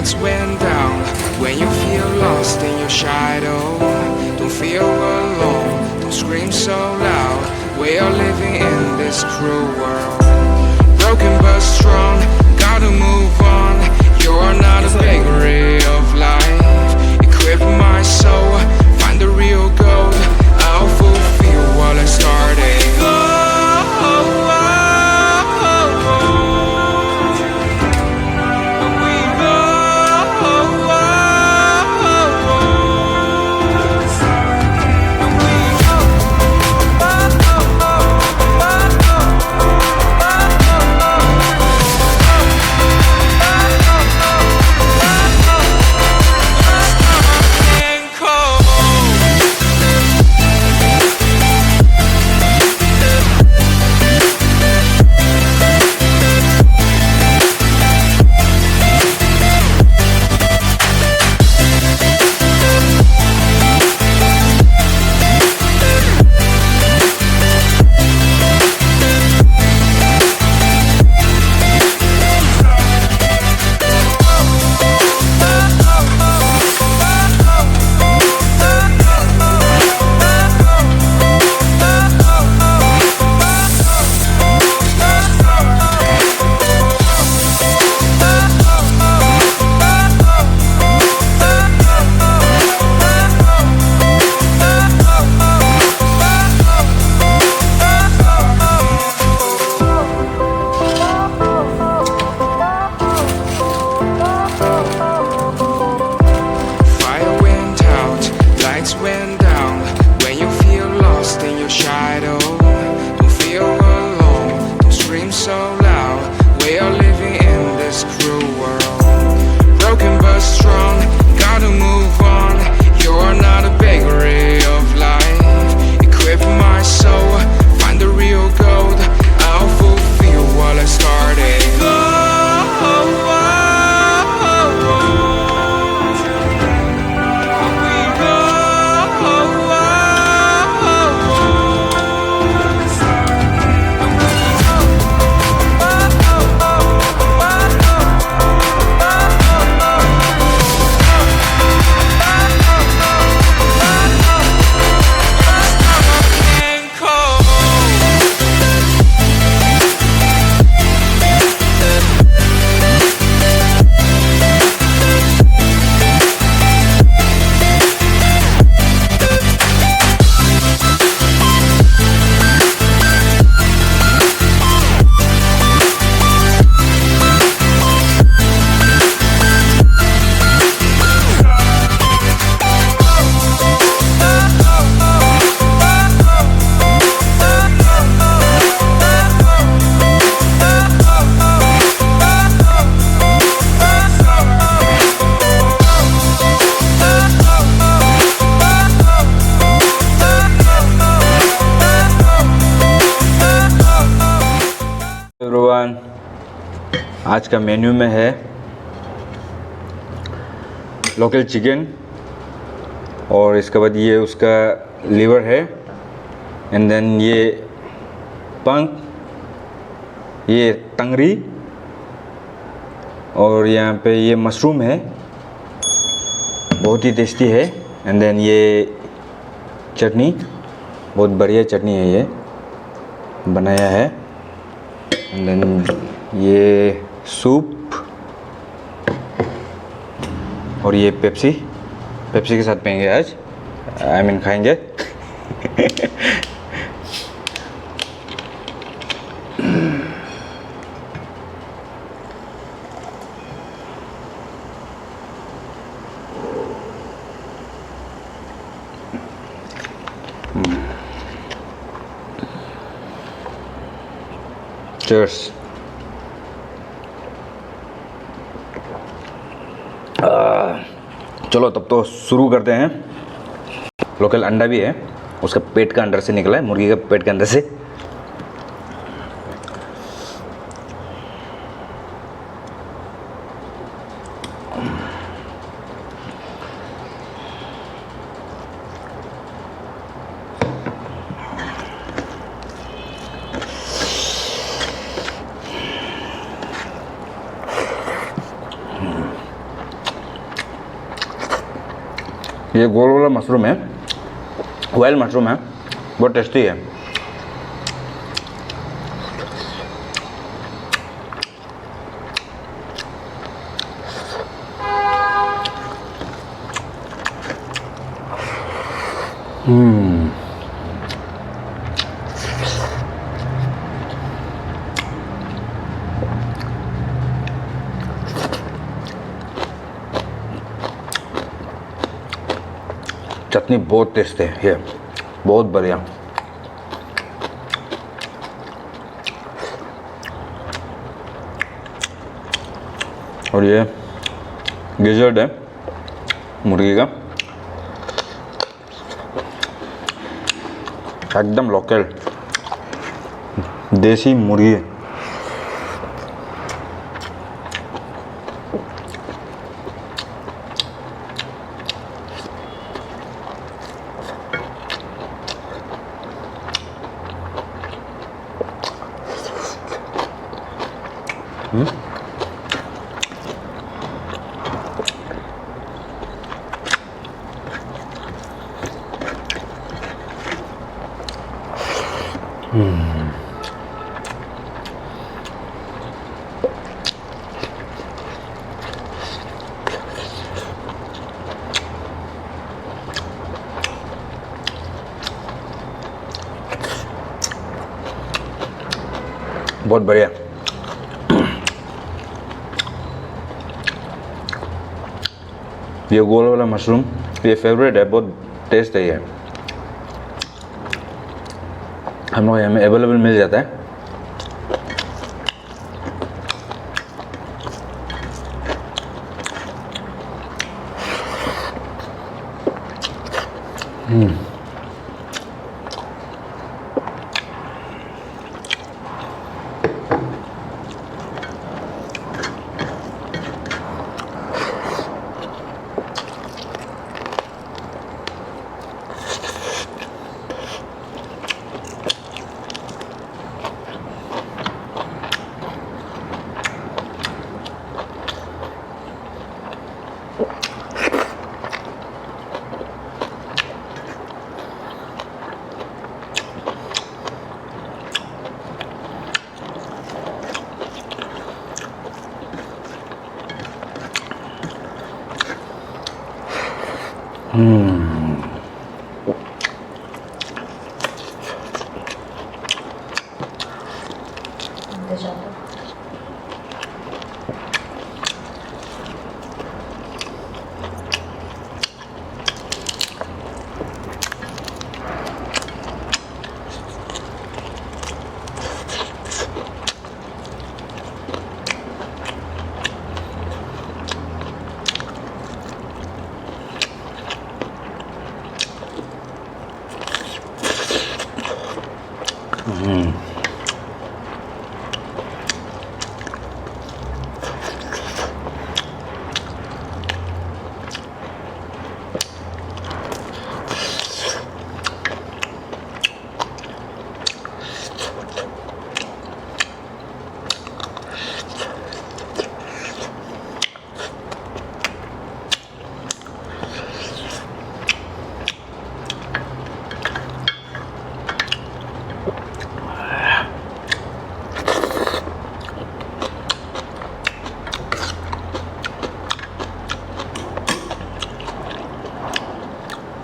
lights went down. When you feel lost in your shadow, don't feel alone, don't scream so loud. We are living in this cruel world, broken but strong, gotta move on. You're not a bakery of life. Equip my soul, find the real gold. I'll fulfill what I started. आज का menu में है local chicken, और इसके बाद ये उसका liver है, एंड देन ये पंख, ये टंगरी, और यहाँ पे ये मशरूम है, बहुत ही टेस्टी है। एंड देन ये चटनी, बहुत बढ़िया चटनी है, ये बनाया है। एंड देन ये सूप, और ये पेप्सी के साथ पिएंगे आज, आई मीन खाएंगे। चीयर्स। चलो तब तो शुरू करते हैं। लोकल अंडा भी है, उसका पेट का अंदर से निकला है, मुर्गी का पेट के अंदर से। ये गोल वाला मशरूम है, वाइल्ड मशरूम है, बहुत टेस्टी है। चटनी बहुत टेस्ट है, ये बहुत बढ़िया। और ये गिजर्ड है मुर्गी का, एकदम लोकल देसी मुर्गी। बहुत बढ़िया। ये गोल वाला मशरूम ये फेवरेट है, बहुत टेस्ट है ये। हम लोग यहाँ में अवेलेबल मिल जाता है।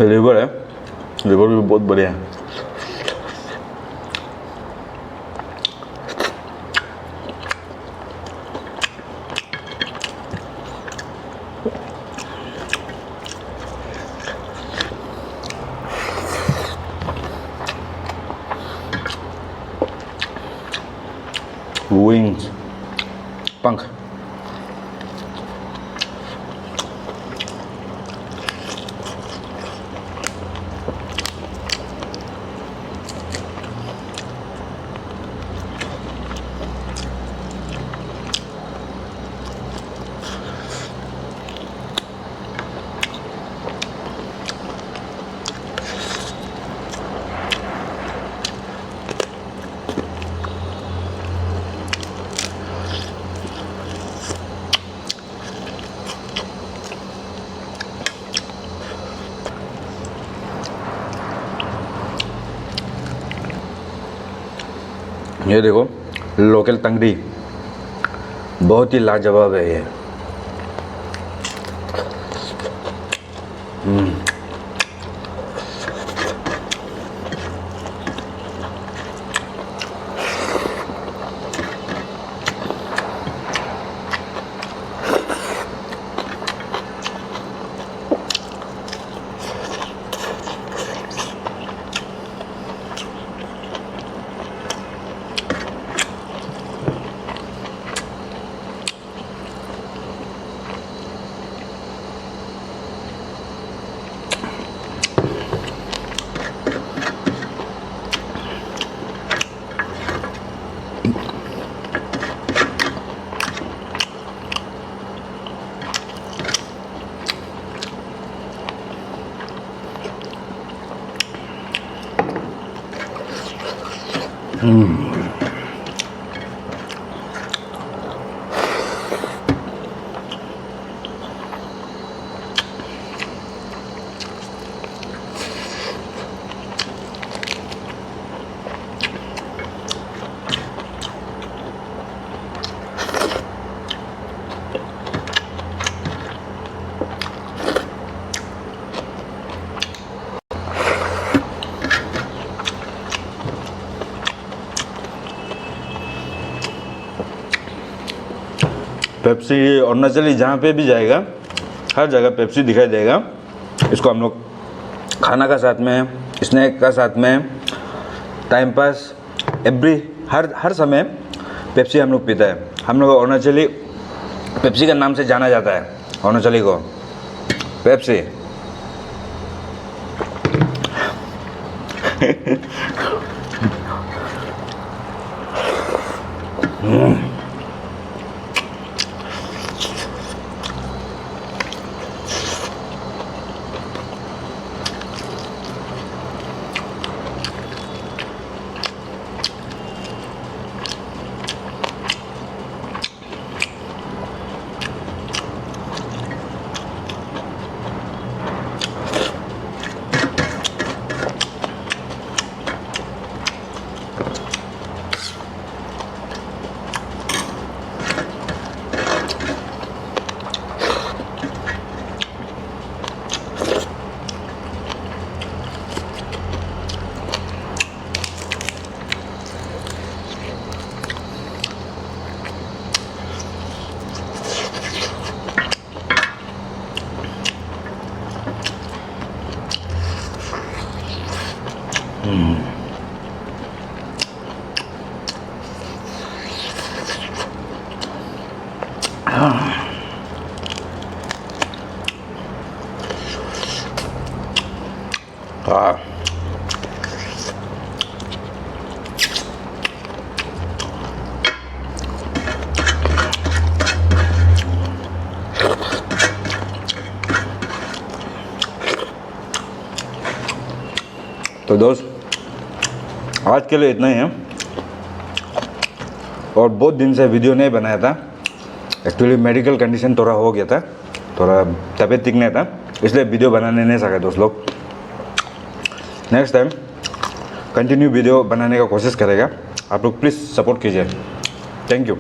लिवर है, लिवर भी बहुत बढ़िया है। विंग्स, पंख, ये देखो लोकल तंगड़ी, बहुत ही लाजवाब है ये। पेप्सी अरुणाचली जहाँ पे भी जाएगा हर जगह पेप्सी दिखाई देगा। इसको हम लोग खाना का साथ में, स्नैक का साथ में, टाइम पास हर समय पेप्सी हम लोग पीता है। हम लोग अरुणाचली पेप्सी का नाम से जाना जाता है, अरुणाचली को पेप्सी। हाँ तो दोस्त आज के लिए इतना ही है। और बहुत दिन से वीडियो नहीं बनाया था, एक्चुअली मेडिकल कंडीशन थोड़ा हो गया था, थोड़ा तबीयत ठीक नहीं था, इसलिए वीडियो बनाने नहीं सका दोस्त लोग। नेक्स्ट टाइम कंटिन्यू वीडियो बनाने का कोशिश करेगा। आप लोग प्लीज़ सपोर्ट कीजिए। Thank you.